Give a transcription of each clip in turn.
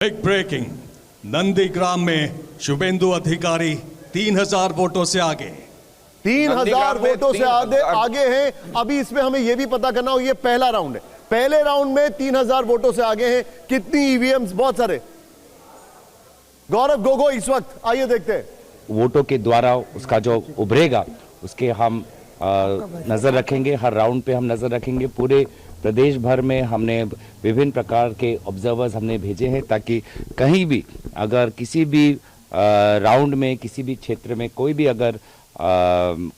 Big breaking, Nandigram में शुभेंदु अधिकारी 3000 वोटों से आगे। 3000 वोटों से आगे हैं। अभी इसमें हमें यह भी पता करना हो, ये पहला राउंड है। पहले राउंड में 3000 वोटों से आगे हैं। कितनी ईवीएम्स? बहुत सारे। गौरव गोगोई इस वक्त, आइए देखते हैं। वोटों के द्वारा उसका जो उभरेगा उसके हम नजर रखेंगे। हर राउंड पे हम नजर रखेंगे। पूरे प्रदेश भर में हमने विभिन्न प्रकार के ऑब्जर्वर्स हमने भेजे हैं, ताकि कहीं भी अगर किसी भी राउंड में किसी भी क्षेत्र में कोई भी अगर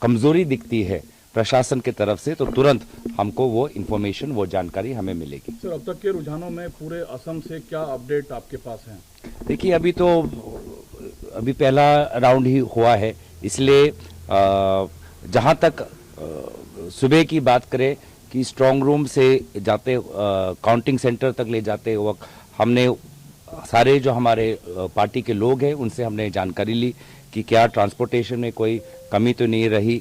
कमजोरी दिखती है प्रशासन की तरफ से, तो तुरंत हमको वो इंफॉर्मेशन, वो जानकारी हमें मिलेगी। सर, अब तक के रुझानों में पूरे असम से क्या अपडेट आपके पास है? देखिए, अभी पहला राउंड ही हुआ है, इसलिए जहां तक सुबह की बात करें कि स्ट्रांग रूम से जाते काउंटिंग सेंटर तक ले जाते वक्त हमने सारे जो हमारे पार्टी के लोग हैं उनसे हमने जानकारी ली कि क्या ट्रांसपोर्टेशन में कोई कमी तो नहीं रही।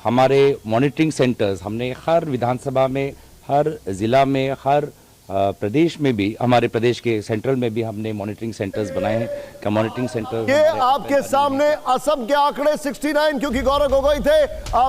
हमारे मॉनिटरिंग सेंटर्स हमने हर विधानसभा में, हर जिला में, हर प्रदेश में भी, हमारे प्रदेश के सेंट्रल में भी हमने मॉनिटरिंग सेंटर्स बनाए हैं। क्या मॉनिटरिंग सेंटर ये आपके सामने असम के आंकड़े 69, क्योंकि गौरव गोगोई थे,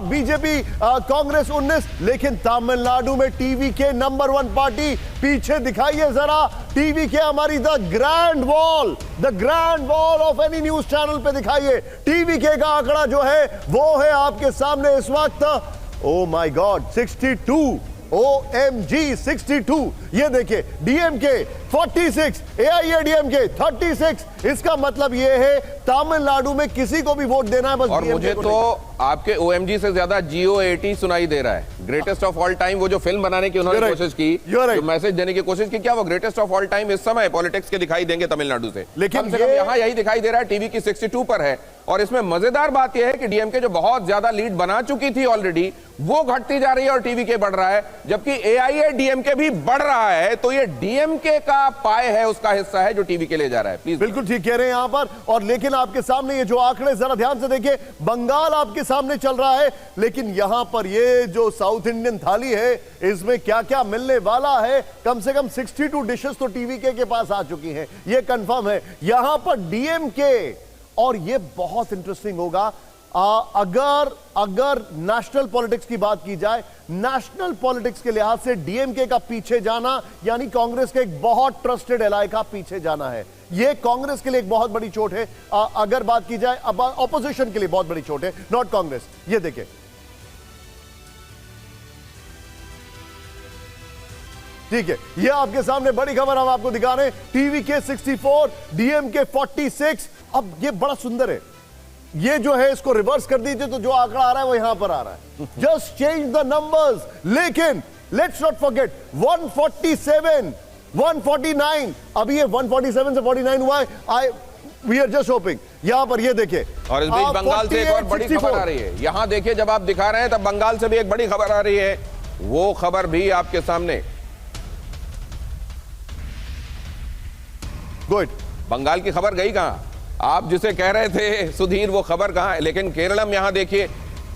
बीजेपी कांग्रेस 19, लेकिन तमिलनाडु में टीवी के नंबर 1 पार्टी। पीछे दिखाइए जरा टीवी के हमारी the grand wall of any news channel पे दिखाइए। टीवी के का आंकड़ा जो है वो है आपके सामने इस वक्त। Oh my God, 62, OMG 62। ये देखिए, डीएमके 46, एआईएडीएमके 36। इसका मतलब ये है तमिलनाडु में किसी को भी वोट देना है बस। और मुझे तो आपके OMG से ज्यादा GOAT सुनाई दे रहा है। ग्रेटेस्ट ऑफ ऑल टाइम, वो जो फिल्म बनाने की उन्होंने कोशिश की, जो मैसेज देने की कोशिश की, क्या वो ग्रेटेस्ट ऑफ ऑल टाइम इस समय पॉलिटिक्स के दिखाई देंगे तमिलनाडु से? लेकिन यहाँ यही दिखाई दे रहा है। टीवी की 62 पर है। और इसमें मजेदार बात यह है कि डीएमके जो बहुत ज्यादा लीड बना चुकी थी ऑलरेडी, वो घटती जा रही है और टीवी के बढ़ रहा है, जबकि एआईएडीएमके भी बढ़ रहा है। तो ये डीएमके का पाए है, उसका हिस्सा है जो टीवी के ले जा रहा है। प्लीज। बिल्कुल ठीक कह रहे हैं यहां पर। और लेकिन आपके सामने ये जो आंकड़े जरा ध्यान से देखिए, बंगाल आपके सामने चल रहा है, लेकिन यहां पर ये जो साउथ इंडियन थाली है, इसमें क्या क्या मिलने वाला है। कम से कम 62 डिशेस तो टीवी के पास आ चुकी हैं, ये कंफर्म है। यहां पर डीएमके, और ये बहुत इंटरेस्टिंग होगा अगर नेशनल पॉलिटिक्स की बात की जाए, नेशनल पॉलिटिक्स के लिहाज से डीएमके का पीछे जाना यानी कांग्रेस के एक बहुत ट्रस्टेड एलाय का पीछे जाना है। ये कांग्रेस के लिए एक बहुत बड़ी चोट है। अगर बात की जाए ऑपोजिशन के लिए बहुत बड़ी चोट है, नॉट कांग्रेस। ये देखिए, ठीक है, ये आपके सामने बड़ी खबर हम आपको दिखा रहे हैं। टीवी के 64, डीएमके 46। अब ये बड़ा सुंदर है, ये जो है इसको रिवर्स कर दीजिए तो जो आंकड़ा आ रहा है वो यहां पर आ रहा है। Just change the numbers. लेकिन लेट्स नॉट फॉरगेट 147, 149, अभी ये 147 से 49 हुआ है। We are just hoping. यहां पर ये देखिए, और इस बीच बंगाल से एक और बड़ी खबर आ रही है। यहां देखिए, जब आप दिखा रहे हैं तब बंगाल से भी एक बड़ी खबर आ रही है। वो खबर भी आपके सामने। गुड। बंगाल की खबर गई कहां? आप जिसे कह रहे थे सुधीर, वो खबर कहां है? लेकिन केरलम, यहां देखिए,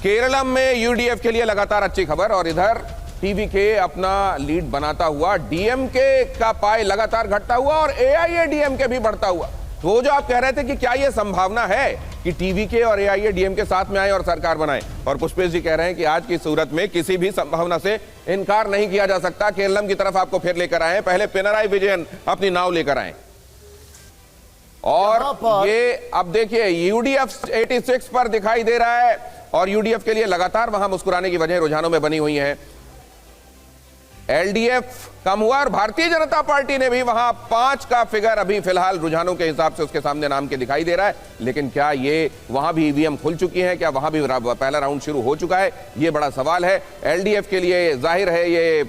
केरलम में यूडीएफ के लिए लगातार अच्छी खबर, और इधर टीवी के अपना लीड बनाता हुआ, डीएमके का पाई लगातार घटता हुआ और एआईएडीएमके भी बढ़ता हुआ। तो वो जो आप कह रहे थे कि क्या यह संभावना है कि टीवी के और एआईएडीएमके साथ में आए और सरकार बनाए, और पुष्पेश जी कह रहे हैं कि आज की सूरत में किसी भी संभावना से इनकार नहीं किया जा सकता। केरलम की तरफ आपको फिर लेकर आए, पहले पिनराई विजयन अपनी नाव लेकर आए। और ये अब देखिए, यूडीएफ 86 पर दिखाई दे रहा है, और यूडीएफ के लिए लगातार वहां मुस्कुराने की वजह रुझानों में बनी हुई है। एलडीएफ कम हुआ और भारतीय जनता पार्टी ने भी वहां 5 का फिगर अभी फिलहाल रुझानों के हिसाब से उसके सामने नाम के दिखाई दे रहा है। लेकिन क्या ये वहां भी ईवीएम खुल चुकी है? क्या वहां भी पहला राउंड शुरू हो चुका है? ये बड़ा सवाल है। एलडीएफ के लिए जाहिर है ये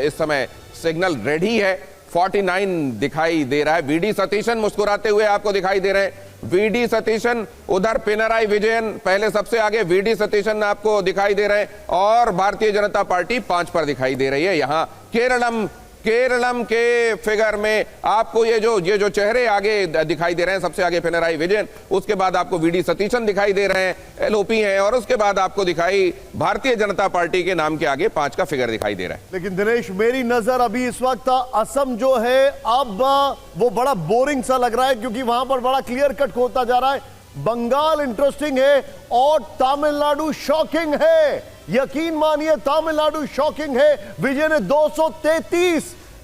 इस समय सिग्नल रेडी है। 49 दिखाई दे रहा है। वीडी सतीशन मुस्कुराते हुए आपको दिखाई दे रहे हैं। वीडी सतीशन, उधर पिनराई विजयन पहले सबसे आगे, वीडी सतीशन आपको दिखाई दे रहे हैं, और भारतीय जनता पार्टी 5 पर दिखाई दे रही है। यहां केरलम केरलम के फिगर में आपको ये जो चेहरे आगे दिखाई दे रहे हैं, सबसे आगे पिनराई विजयन, उसके बाद आपको वीडी सतीशन दिखाई दे रहे हैं, एलओपी हैं, और उसके बाद आपको दिखाई भारतीय जनता पार्टी के नाम के आगे 5 का फिगर दिखाई दे रहा है। लेकिन दिनेश, मेरी नजर अभी इस वक्त असम जो है अब वो बड़ा बोरिंग सा लग रहा है, क्योंकि वहां पर बड़ा क्लियर कट होता जा रहा है। बंगाल इंटरेस्टिंग है और तमिलनाडु शॉकिंग है। यकीन मानिए, तमिलनाडु शॉकिंग है। विजय ने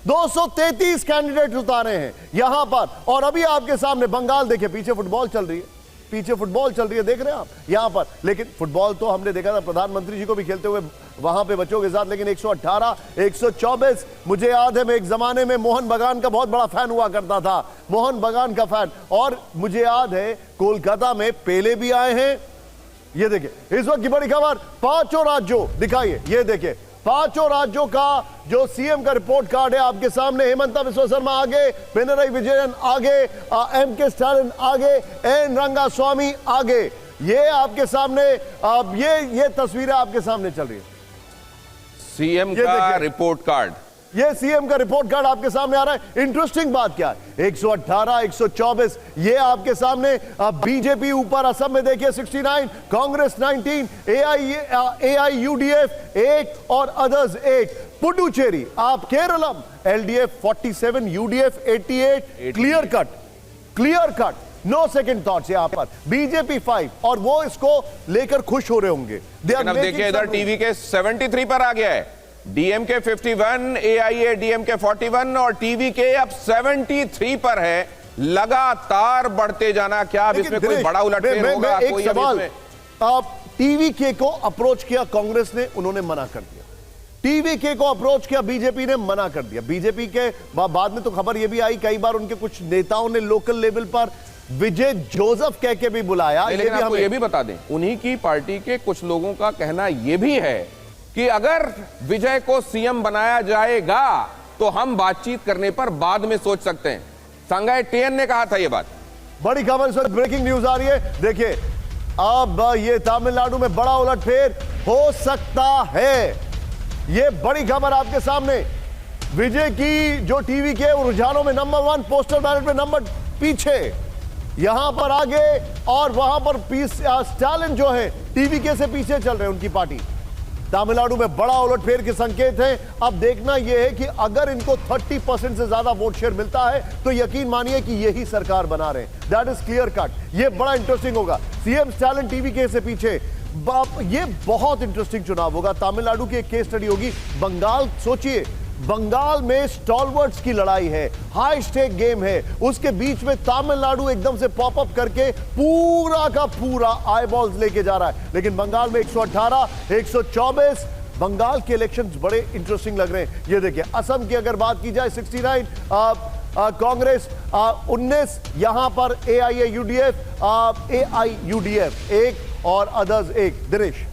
233 कैंडिडेट उतारे हैं यहां पर, और अभी आपके सामने बंगाल देखिए, पीछे फुटबॉल चल रही है, पीछे फुटबॉल चल रही है, देख रहे हैं आप यहां पर। लेकिन फुटबॉल तो हमने देखा था प्रधानमंत्री जी को भी खेलते हुए वहां पे बच्चों के साथ, लेकिन 118, 124, मुझे याद है मैं एक जमाने में मोहन बगान का बहुत बड़ा फैन हुआ करता था, मोहन बगान का फैन, और मुझे याद है कोलकाता में पेले भी आए हैं। ये देखिए इस वक्त की बड़ी खबर, 5 राज्यों दिखाइए, ये देखिए 5 राज्यों का जो सीएम का रिपोर्ट कार्ड है आपके सामने। हेमंता बिस्वा शर्मा आगे, पिनराई विजयन आगे, एम.के. स्टालिन आगे, एन रंगास्वामी आगे। ये आपके सामने ये तस्वीरें आपके सामने चल रही है। सीएम का रिपोर्ट कार्ड, ये सीएम का रिपोर्ट कार्ड आपके सामने आ रहा है। इंटरेस्टिंग बात क्या है, 118, 124 ये आपके सामने। बीजेपी ऊपर, असम में देखिए 69, कांग्रेस 19, AIUDF 8 और अदर्स 8। पुडुचेरी, आप Keralam, LDF 47, UDF 88, clear cut, no second thoughts यहां पर। बीजेपी 5, और वो इसको लेकर खुश हो रहे होंगे। अब देखिए इधर टीवी के 73 पर आ गया है, डीएमके 51, AIADMK 41 और टीवी के अब 73 पर है। लगातार बढ़ते जाना, क्या अब इसमें कोई बड़ा उलटफेर होगा? एक सवाल, टीवी के को अप्रोच किया कांग्रेस ने, उन्होंने मना कर दिया। टीवी के को अप्रोच किया बीजेपी ने, मना कर दिया। बीजेपी के बाद में तो खबर यह भी आई, कई बार उनके कुछ नेताओं ने लोकल लेवल पर विजय जोसेफ कह के भी बुलाया। लेकिन आपको ये भी बता दें, उन्हीं की पार्टी के कुछ लोगों का कहना यह भी है कि अगर विजय को सीएम बनाया जाएगा तो हम बातचीत करने पर बाद में सोच सकते हैं। संजय टेन ने कहा था यह बात। बड़ी खबर इस वक्त ब्रेकिंग न्यूज आ रही है, देखिए अब ये तमिलनाडु में बड़ा उलटफेर हो सकता है। ये बड़ी खबर आपके सामने, विजय की जो टीवी के रुझानों में नंबर 1, पोस्टल बैलेट में नंबर पीछे, यहां पर आगे, और वहां पर स्टालिन जो है टीवी के से पीछे चल रहे हैं उनकी पार्टी। तमिलनाडु में बड़ा उलटफेर के संकेत हैं। अब देखना यह है कि अगर इनको 30% से ज्यादा वोट शेयर मिलता है तो यकीन मानिए कि यही सरकार बना रहे हैं। That is clear cut. ये बड़ा इंटरेस्टिंग होगा। सीएम स्टालिन टीवी के से पीछे, ये बहुत इंटरेस्टिंग चुनाव होगा। तमिलनाडु की एक केस स्टडी होगी। बंगाल, सोचिए, बंगाल में स्टॉलवर्ड्स की लड़ाई है, हाई स्टेक गेम है, उसके बीच में तमिलनाडु एकदम से पॉपअप करके पूरा का पूरा आईबॉल्स लेके जा रहा है। लेकिन बंगाल में 118, 124, बंगाल के इलेक्शंस बड़े इंटरेस्टिंग लग रहे हैं। ये देखिए, असम की अगर बात की जाए 69, कांग्रेस 19, यहां पर AIAUDF 1 और अदर्स 1। दिनेश।